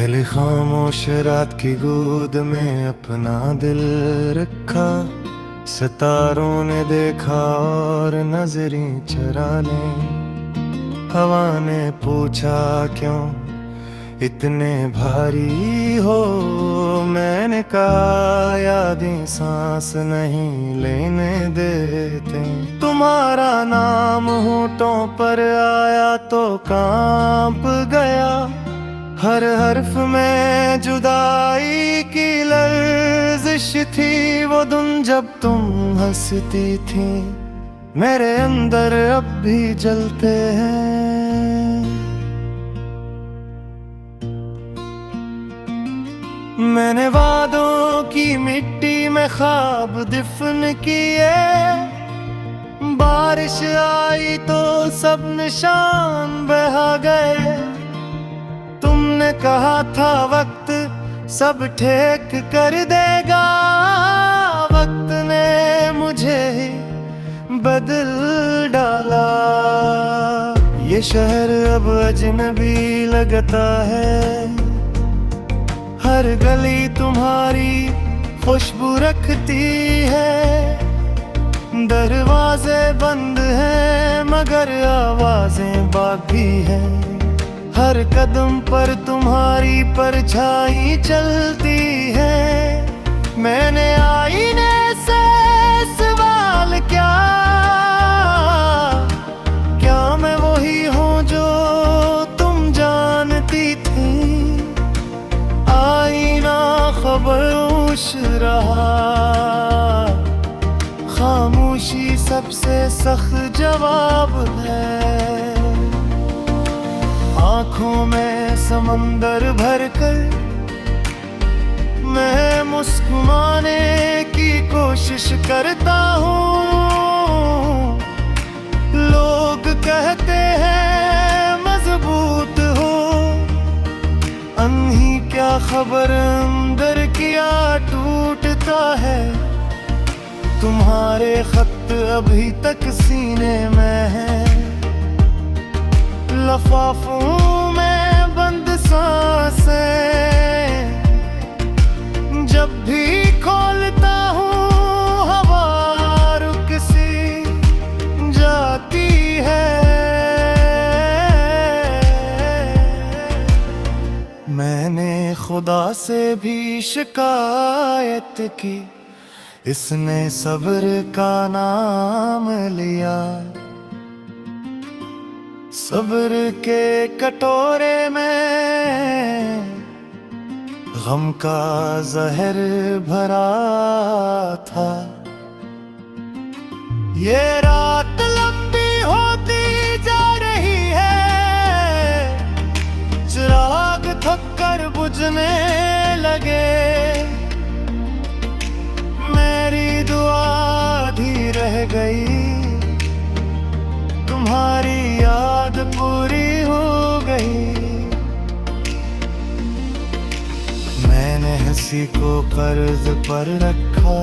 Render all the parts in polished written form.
पहले खामोश रात की गोद में अपना दिल रखा, सितारों ने देखा और नजरें चरा लें। हवा ने पूछा क्यों इतने भारी हो, मैंने कहा यादें सांस नहीं लेने देते। तुम्हारा नाम होठों पर आया तो कांप गया, हर हर्फ में जुदाई की लर्जिश थी। वो दिन जब तुम हंसती थी मेरे अंदर अब भी जलते हैं। मैंने वादों की मिट्टी में ख्वाब दफन किए, बारिश आई तो सब निशान बहा गए। तुमने कहा था वक्त सब ठीक कर देगा, वक्त ने मुझे ही बदल डाला। ये शहर अब अजनबी लगता है, हर गली तुम्हारी खुशबू रखती है। दरवाजे बंद हैं मगर आवाजें बाकी हैं, हर कदम पर तुम्हारी परछाई चलती है। मैंने आईने से सवाल क्या, क्या मैं वही हूँ जो तुम जानती थी। आईना खामोश रहा, खामोशी सबसे सख्त जवाब है। आँखों में समंदर भरकर मैं मुस्कुराने की कोशिश करता हूँ। लोग कहते हैं मजबूत हो, अनही क्या खबर अंदर किया टूटता है। तुम्हारे खत अभी तक सीने में है, लफाफों में बंद सांसें। जब भी खोलता हूँ हवा रुक सी जाती है। मैंने खुदा से भी शिकायत की, इसने सब्र का नाम लिया। सब्र के कटोरे में गम का जहर भरा था। ये रात लंबी होती जा रही है, चिराग थक कर बुझने लगे। मेरी दुआ आधी रह गई, तुम्हारी याद पूरी हो गई। मैंने हंसी को कर्ज पर रखा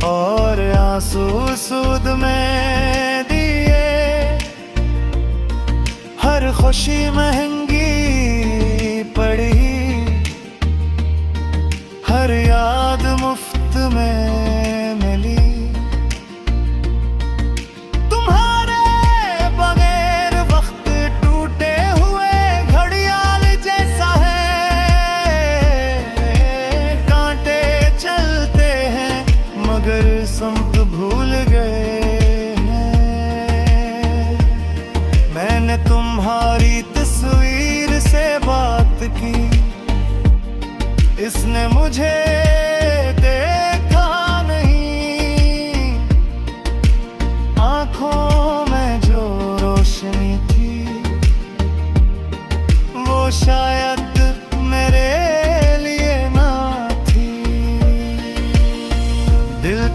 और आंसू सूद में दिए। हर खुशी महंगी पड़ी, हर याद मुफ्त में मिली। संत भूल गए हैं। मैंने तुम्हारी तस्वीर से बात की, इसने मुझे देखा नहीं। आंखों में जो रोशनी थी वो शायद मेरे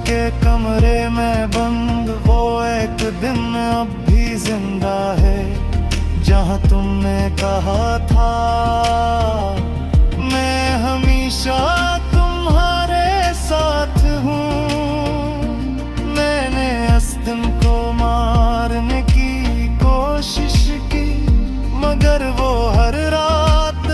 के कमरे में बंद। वो एक दिन अब भी जिंदा है जहां तुमने कहा था मैं हमेशा तुम्हारे साथ हूँ। मैंने उस दिन को मारने की कोशिश की मगर वो हर रात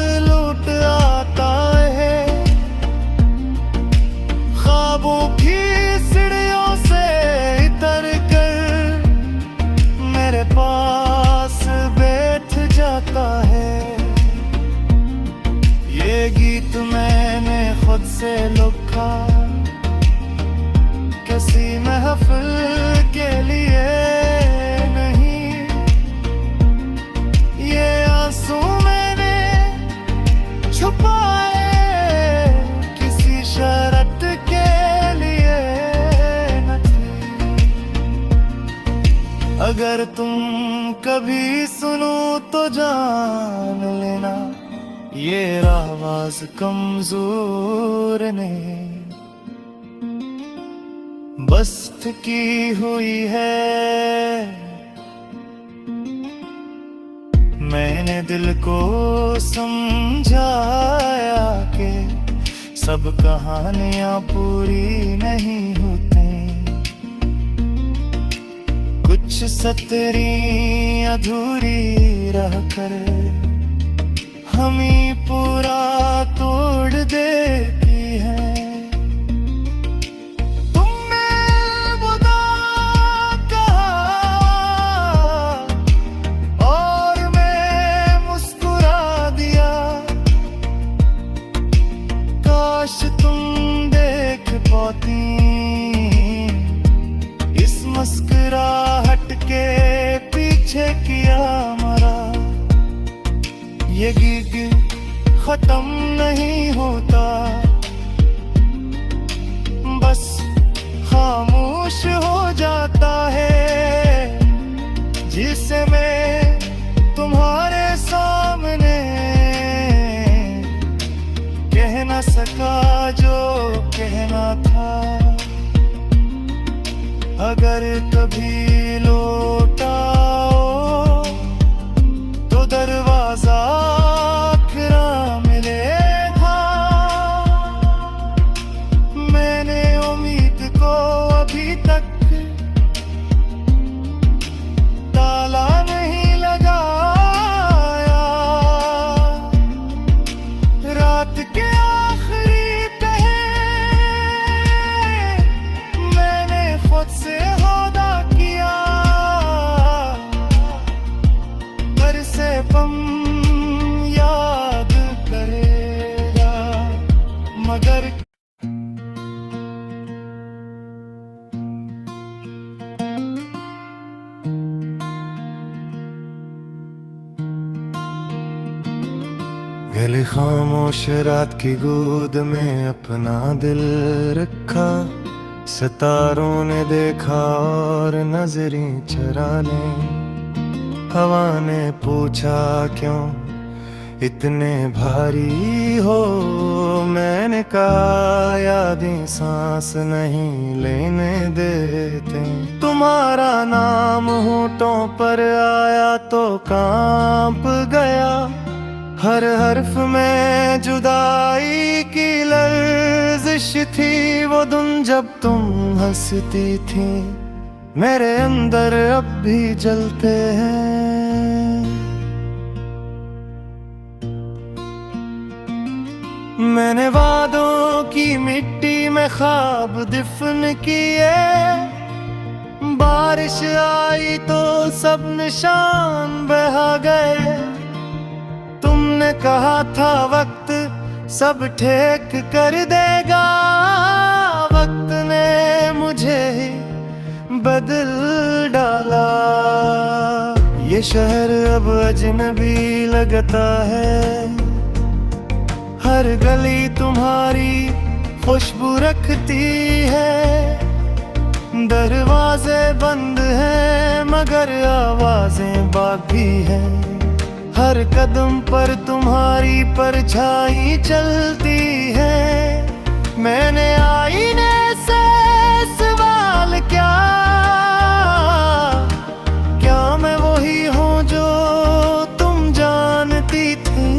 से लुका किसी महफिल के लिए नहीं, ये आंसू मैंने छुपाए किसी शर्त के लिए न थे। अगर तुम कभी सुनो तो जान लेना ये आवाज कमजोर ने बस्त की हुई है। मैंने दिल को समझाया कि सब कहानियां पूरी नहीं होती, कुछ सतरी अधूरी रहकर हम ही पूरा तोड़ देती है। तुम देख पाती इस मुस्कुराहट के पीछे किया मरा, ये गिग खत्म नहीं होता, बस खामोश हो जाता है जिसे मैं तुम्हारे सामने कह न सका जो कहना था। अगर कभी लौटाओ तो दरवाजा आखिरा मिलेगा। मैंने उम्मीद को अभी तक ताला नहीं लगाया, रात के से वादा किया घर से पम याद करेगा, मगर गले खामोश रात की गोद में अपना दिल रखा, सितारों ने देखा और नजरें चुरा लें। हवा ने पूछा क्यों इतने भारी हो, मैंने कहा यादें सांस नहीं लेने देते। तुम्हारा नाम होठों पर आया तो कांप गया, हर हर्फ में जुदाई की लर्जिश थी। वो दिन जब तुम हंसती थी मेरे अंदर अब भी जलते हैं। मैंने वादों की मिट्टी में ख्वाब दफन किए, बारिश आई तो सब निशान बहा गए। तुमने कहा था वक्त सब ठीक कर देगा, वक्त ने मुझे ही बदल डाला। ये शहर अब अजनबी लगता है, हर गली तुम्हारी खुशबू रखती है। दरवाजे बंद हैं मगर आवाजें बाकी हैं, हर कदम पर तुम्हारी परछाई चलती है। मैंने आईने से सवाल क्या, क्या मैं वही हूँ जो तुम जानती थी।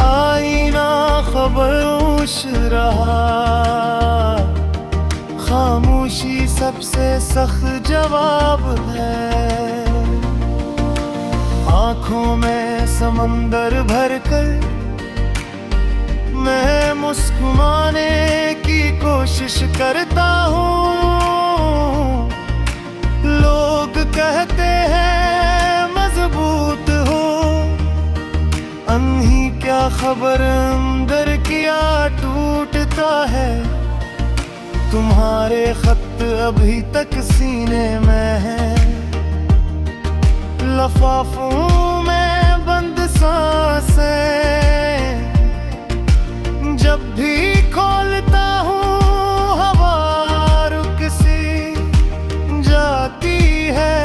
आईना खामोश रहा, खामोशी सबसे सख्त जवाब है। आँखों में समंदर भरकर मैं मुस्कुराने की कोशिश करता हूँ। लोग कहते हैं मजबूत हो, अनही क्या खबर अंदर क्या टूट चुका है। तुम्हारे खत अभी तक सीने में है, लफाफों में बंद सांसें। जब भी खोलता हूँ हवा रुक सी जाती है।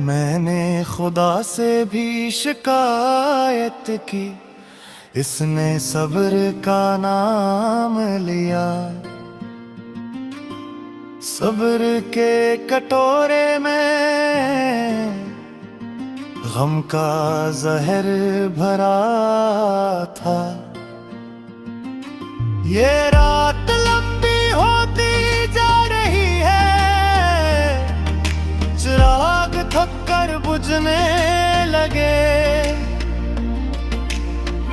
मैंने खुदा से भी शिकायत की, इसने सब्र का नाम लिया। सब्र के कटोरे में गम का जहर भरा था। ये रात लंबी होती जा रही है, चिराग थककर बुझने लगे।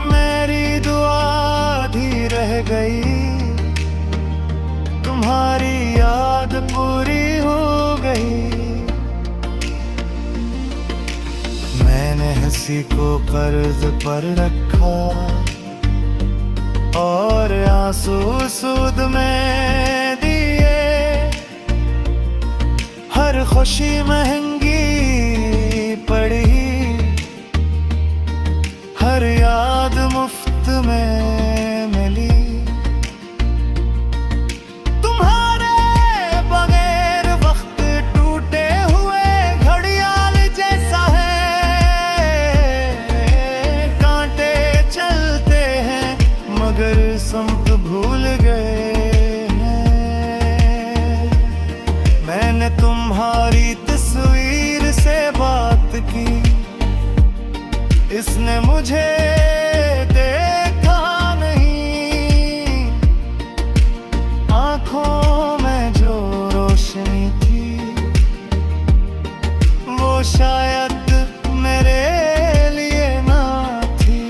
मेरी दुआ आधी रह गई, तुम्हारी याद पूरी हो गई। मैंने हंसी को कर्ज पर रखा और आंसू सूद में दिए। हर खुशी महंगी पड़ी, हर याद मुफ्त में मिली। तुम्हारे बगैर वक्त टूटे हुए घड़ियाल जैसा है। कांटे चलते हैं मगर संत भूल गए हैं। मैंने तुम्हारी तस्वीर से बात की, इसने मुझे देखा नहीं। आंखों में जो रोशनी थी वो शायद मेरे लिए ना थी।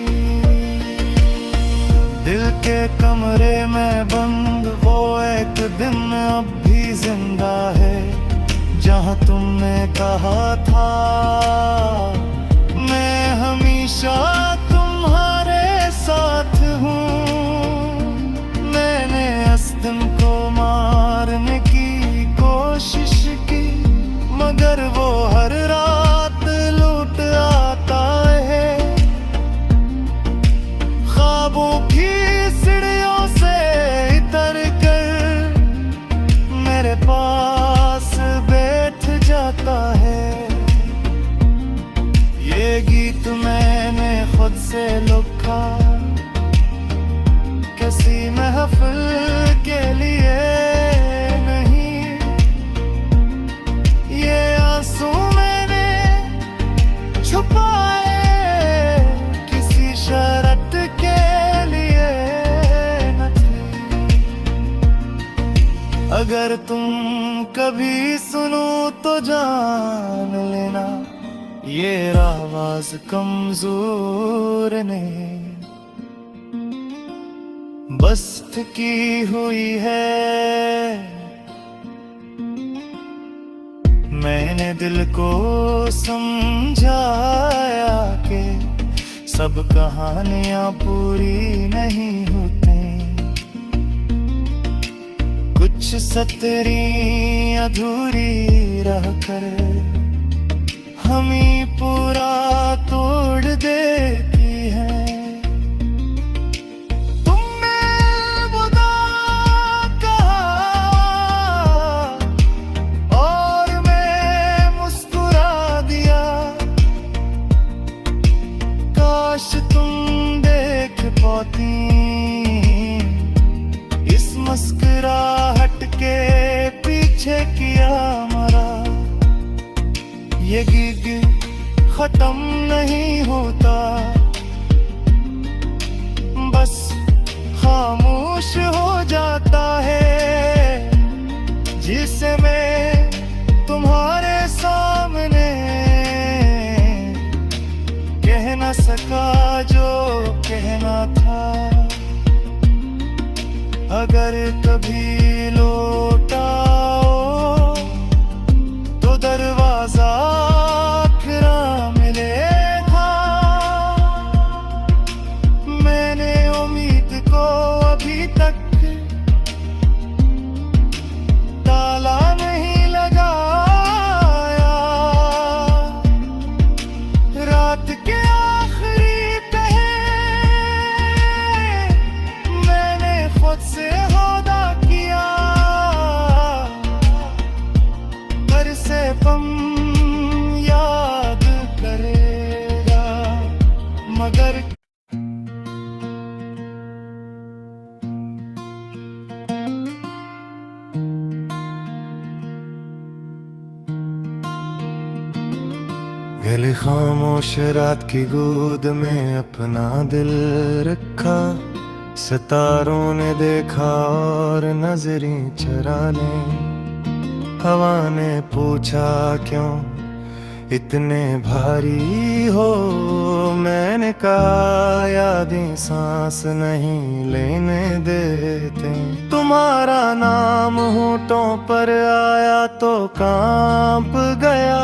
दिल के कमरे में बंद वो एक दिन अब भी जिंदा है, जहां तुमने कहा था मैं हमेशा तुम्हारे साथ हूँ। मैंने उस दिन को मारने की कोशिश की, मगर वो हर रात लौट आता है। ख्वाबों की सीढ़ियों से उतर कर मेरे पास बैठ जाता है। ये गीत मैंने खुद से लिखा, किसी महफिल के लिए नहीं। ये आंसू मैंने छुपाए किसी शर्त के लिए न थे। अगर तुम कभी सुनो तो जान लेना, ये आवाज कमजोर ने बस्त की हुई है। मैंने दिल को समझाया कि सब कहानियां पूरी नहीं होती। कुछ सतरी अधूरी रह कर हमें पूरा तोड़ देती है। तुमने खुदा कहा और मैं मुस्कुरा दिया। काश तुम देख पाती इस मुस्कुराहट के पीछे किया मरा। ये गिग खत्म नहीं होता, बस खामोश हो जाता है। जिसे मैं तुम्हारे सामने कह न सका जो कहना था। अगर कभी लौटाओ तो दरवाजा आखिरा मिलेगा। खामोश रात की गोद में अपना दिल रखा, सितारों ने देखा और नजरें चुरा लें। हवा ने पूछा क्यों इतने भारी हो, मैंने कहा यादें सांस नहीं लेने देते। तुम्हारा नाम होठों पर आया तो कांप गया,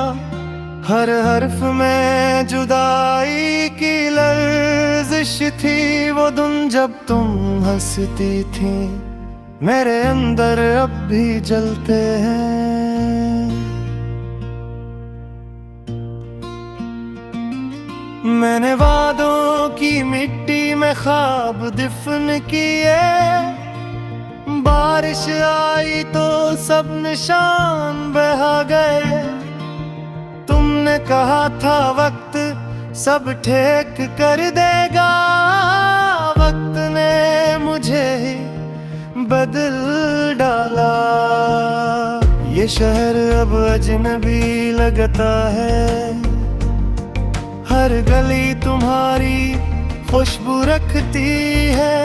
हर हर्फ में जुदाई की लर्जिश थी। वो दिन जब तुम हंसती थी मेरे अंदर अब भी जलते हैं। मैंने वादों की मिट्टी में ख्वाब दफन किए, बारिश आई तो सब निशान बहा गए। तुमने कहा था वक्त सब ठीक कर देगा, वक्त ने मुझे ही बदल डाला। ये शहर अब अजनबी लगता है, हर गली तुम्हारी खुशबू रखती है।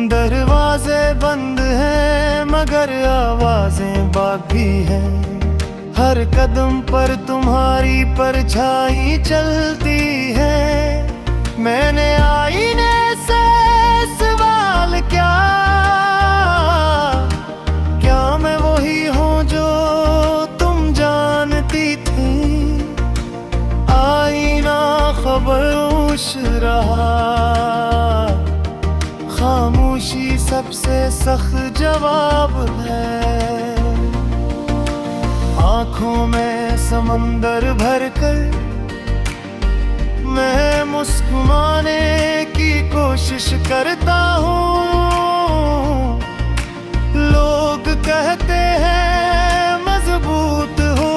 दरवाजे बंद हैं मगर आवाजें बाकी हैं, हर कदम पर तुम्हारी परछाई चलती है। मैंने आईने से सवाल क्या, क्या मैं वही हूँ जो तुम जानती थी। आईना खामोश रहा, खामोशी सबसे सख्त जवाब है। आँखों में समंदर भरकर मैं मुस्कुराने की कोशिश करता हूँ। लोग कहते हैं मजबूत हो,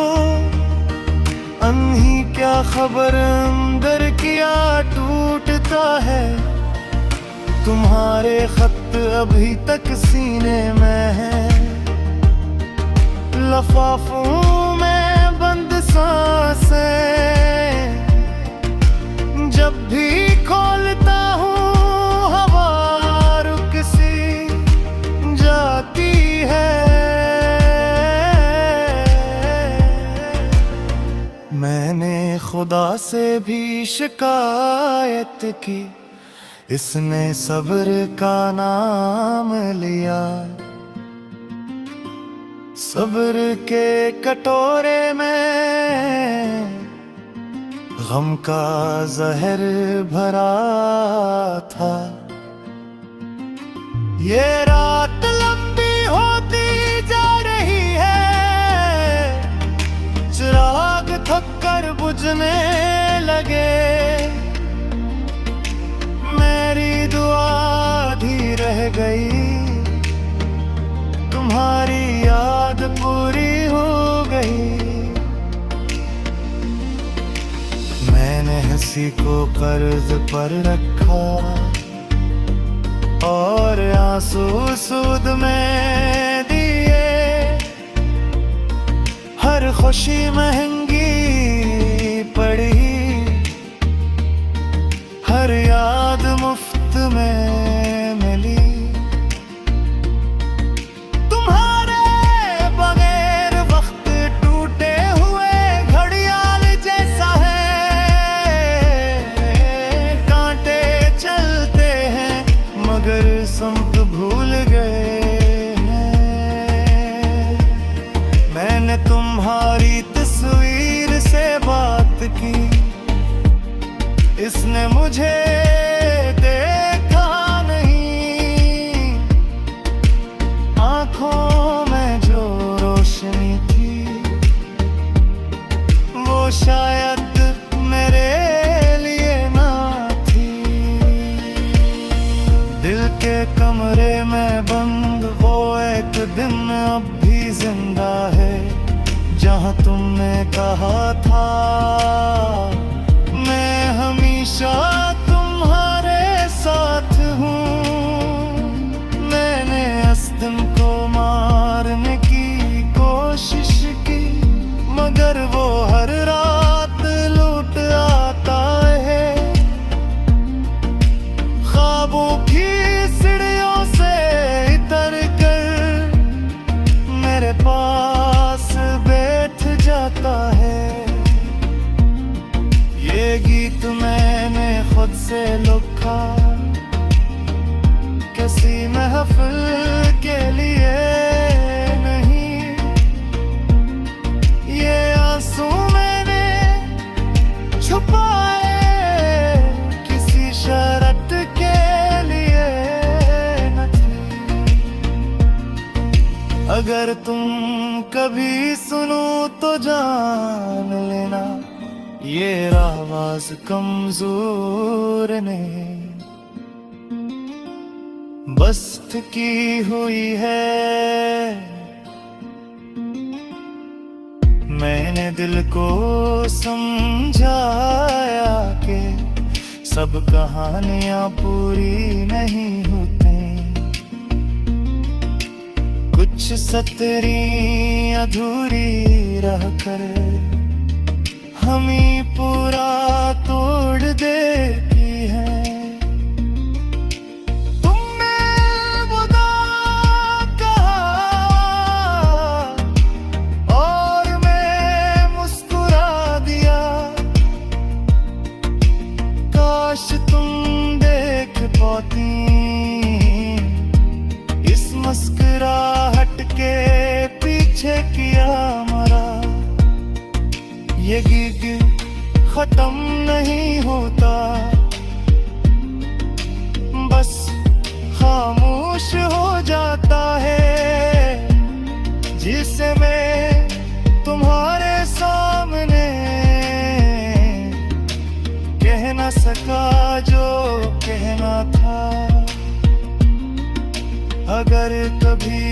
अनही क्या खबर अंदर क्या टूटता है। तुम्हारे खत अभी तक सीने में है, लफाफों में बंद सांसें। जब भी खोलता हूँ हवा रुक सी जाती है। मैंने खुदा से भी शिकायत की, इसने सब्र का नाम लिया। सब्र के कटोरे में गम का जहर भरा था। ये रात लंबी होती जा रही है, चिराग थक कर बुझने लगे। मेरी दुआ आधी रह गई, तुम्हारी याद पूरी हो गई। मैंने हंसी को कर्ज पर रखा और आंसू सूद में दिए। हर खुशी महंगी पड़ी, हर याद मुफ्त में मिली। संग भूल गए हैं। मैंने तुम्हारी तस्वीर से बात की, इसने मुझे देखा नहीं। आंखों में जो रोशनी थी वो शायद मेरे के कमरे में बंद वो एक दिन अब भी जिंदा है, जहां तुमने कहा था मैं हमेशा तुम्हारे साथ हूँ। मैंने उस दिन को मारने की कोशिश की, मगर वो हर रात लूट बहुत से लुका किसी महफिल के लिए नहीं, ये आंसू मैंने छुपाए किसी शर्त के लिए नहीं। अगर तुम कभी सुनो तो जान लेना, ये आवाज कमजोर ने बस्त की हुई है। मैंने दिल को समझाया कि सब कहानियां पूरी नहीं होती, कुछ सतरी अधूरी रहकर हम ही पूरा तोड़ देती है। तुमने बुदा कहा और मैं मुस्कुरा दिया, काश तुम देख पाती इस मुस्कुराहट के पीछे किया मरा। ये गीत खत्म नहीं होता, बस खामोश हो जाता है, जिसे मैं तुम्हारे सामने कह न सका जो कहना था। अगर कभी